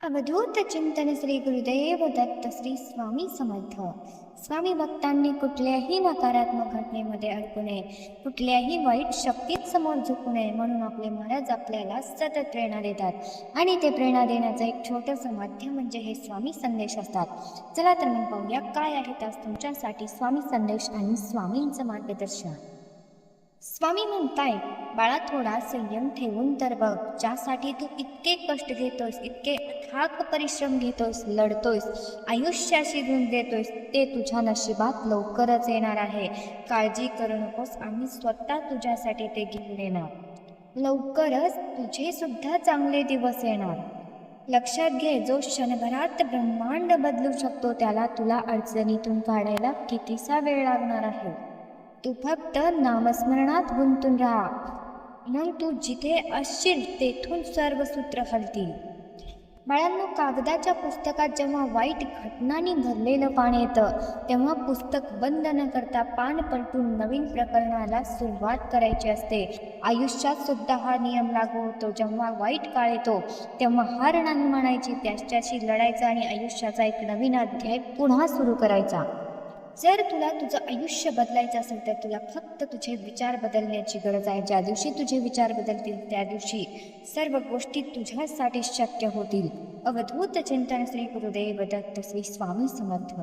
अवधूत चिंतन श्री गुरुदेव दत्त श्री स्वामी समर्थ। स्वामी भक्तांनी कुठल्याही नकारात्मक घटनेमध्ये अडकू नये, कुठल्याही वाईट शक्तीत समोर झुकू नये म्हणून आपले महाराज आपल्याला सतत प्रेरणा देतात आणि ते प्रेरणा देण्याचं एक छोटंसं माध्यम म्हणजे हे स्वामी संदेश असतात। चला तर मग पाहूया काय आहेत आज तुमच्यासाठी स्वामी संदेश आणि स्वामींचं मार्गदर्शन। स्वामी म्हणताय, बाळा थोडा संयम ठेवून तर बघ, ज्यासाठी तू इतके कष्ट घेतोयस, इतके अथाक परिश्रम घेतोयस, लढतोयस, आयुष्याशी झुंज देतोयस, ते तुझ्या नशिबात लवकरच येणार आहे। काळजी करू नकोस, आम्ही स्वतः तुझ्यासाठी ते घेऊन येणार। लवकरच तुझे सुद्धा चांगले दिवस येणार। लक्षात घे, जो क्षणभरात ब्रह्मांड बदलू शकतो त्याला तुला अडचणीतून काढायला कितीसा वेळ लागणार आहे। तू फक्त नामस्मरणात गुंतून राहा, मग तू जिथे असशील तेथून सर्व सूत्र हलतील। बाळांनो, कागदाच्या पुस्तकात जेव्हा वाईट घटनांनी भरलेलं पान येतं तेव्हा पुस्तक बंद न करता पान पलटून नवीन प्रकरणाला सुरुवात करायची असते। आयुष्यात सुद्धा हा नियम लागू होतो। जेव्हा वाईट काळ येतो तेव्हा हार नाही मानायची, त्याच्याशी लढायचं आणि आयुष्याचा एक नवीन अध्याय पुन्हा सुरू करायचा। जर तुला तुझं आयुष्य बदलायचं असेल तर तुला फक्त तुझे विचार बदलण्याची गरज आहे। ज्या दिवशी तुझे विचार बदलतील त्या दिवशी सर्व गोष्टी तुझ्यासाठी शक्य होतील। अवधूत चिंतन श्री गुरुदेव दत्त श्री स्वामी समर्थ।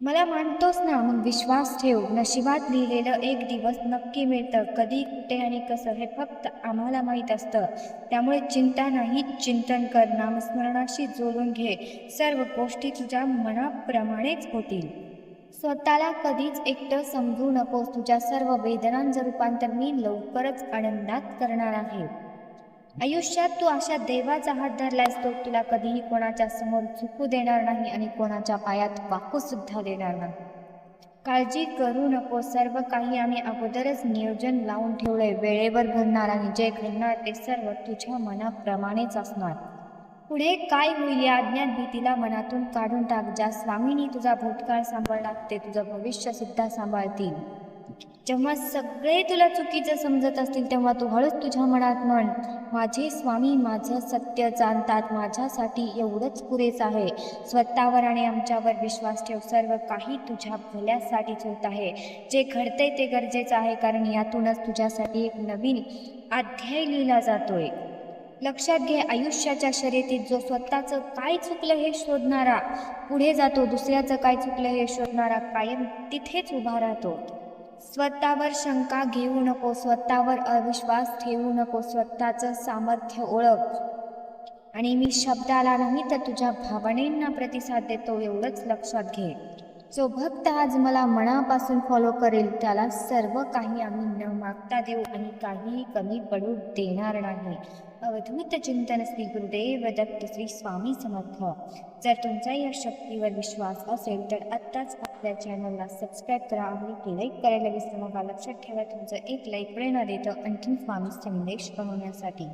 मला मानतोस ना, मग विश्वास ठेव, नशिबात लिहिलेलं एक दिवस नक्की मिळतं। कधी, कुठे आणि कसं हे फक्त आम्हाला माहीत असतं। त्यामुळे चिंता नाही, चिंतन कर, नामस्मरणाशी जोडून घे, सर्व गोष्टी तुझ्या मनाप्रमाणेच होतील। स्वतःला कधीच एकटं समजू नकोस, तुझ्या सर्व वेदनांचं रूपांतर मी लवकरच आनंदात करणार आहे। आयुष्यात तू अशा देवाचा हात धरलायस, तो तुला कधीही कोणाच्या समोर झुकू देणार नाही आणि कोणाच्या पायात वाकू सुद्धा देणार नाही। काळजी करू नको, सर्व काही आम्ही अगोदरच नियोजन लावून ठेवलंय। वेळेवर घडणार आणि जे घडणार ते सर्व तुझ्या मनाप्रमाणेच असणार। पुढे काय होईल या अज्ञात भीतीला मनातून काढून टाक। ज्या स्वामींनी तुझा भूतकाळ सांभाळला ते तुझं भविष्य सुद्धा सांभाळतील। जेव्हा सगळे तुला चुकीचं समजत असतील तेव्हा तू हळूच तुझ्या मनात म्हण, माझे स्वामी माझं सत्य जाणतात, माझ्यासाठी एवढंच पुरेच आहे। स्वतःवर आणि आमच्यावर विश्वास ठेव, सर्व काही तुझ्या भल्यासाठीच होत आहे। जे घडतंय ते गरजेचं आहे, कारण यातूनच तुझ्यासाठी एक नवीन अध्याय लिहिला जातोय। लक्षात घे, आयुष्याच्या शर्यतीत जो स्वतःचं काय चुकलं हे शोधणारा पुढे जातो, दुसऱ्याचं काय चुकलं हे शोधणारा कायम तिथेच उभा राहतो। स्वतःवर शंका घेऊ नको, स्वतःवर अविश्वास ठेवू नको, स्वतःचं सामर्थ्य ओळख आणि मी शब्दाला नाही तर तुझ्या भावनेंना प्रतिसाद देतो एवढंच लक्षात घे। जो भक्त आज मला मनापासून फॉलो करेल त्याला सर्व काही आम्ही न मागता देऊ आणि काहीही कमी पडू देणार नाही। अवधूत चिंतन श्री गुरुदेव दत्त श्री स्वामी समर्थ। जर तुमचा या शक्तीवर विश्वास असेल तर आत्ताच आपल्या चॅनलला सबस्क्राईब करा आणि लाईक करायला विसरू नका। लक्षात ठेवा, तुमचं एक लाईक प्रेरणा देतं आणखी स्वामी संदेश बनवण्यासाठी।